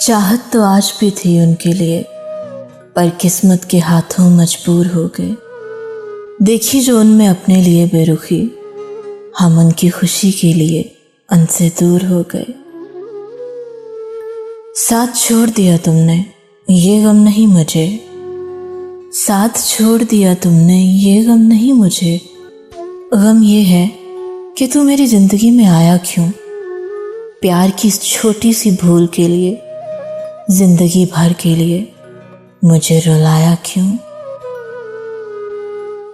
चाहत तो आज भी थी उनके लिए, पर किस्मत के हाथों मजबूर हो गए। देखी जो उनमें अपने लिए बेरुखी, हम उनकी खुशी के लिए उनसे दूर हो गए। साथ छोड़ दिया तुमने, ये गम नहीं मुझे। साथ छोड़ दिया तुमने, ये गम नहीं मुझे। गम ये है कि तू मेरी जिंदगी में आया क्यों। प्यार की इस छोटी सी भूल के लिए, जिंदगी भर के लिए मुझे रुलाया क्यों।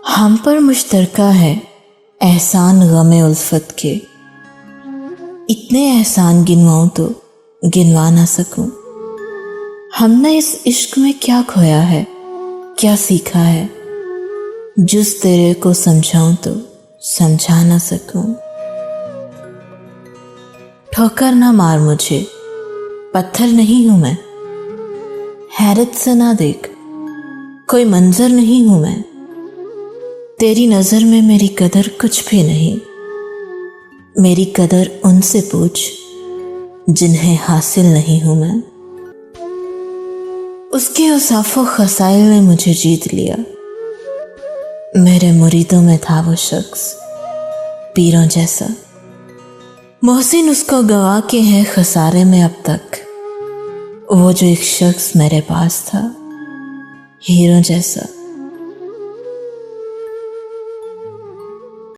हम पर मुश्तरका है एहसान गमे उल्फत के। इतने एहसान गिनवाऊं तो गिनवा ना सकूं। हमने इस इश्क में क्या खोया है, क्या सीखा है, जिस तेरे को समझाऊं तो समझा ना सकूं। ठोकर ना मार मुझे, पत्थर नहीं हूं मैं। हैरत से ना देख, कोई मंजर नहीं हूं मैं। तेरी नजर में मेरी कदर कुछ भी नहीं। मेरी कदर उनसे पूछ जिन्हें हासिल नहीं हूं मैं। उसके उसाफो खसाइल ने मुझे जीत लिया। मेरे मुरीदों में था वो शख्स पीरों जैसा। मोहसिन उसको गवा के हैं खसारे में अब तक। वो जो एक शख्स मेरे पास था हीरो जैसा।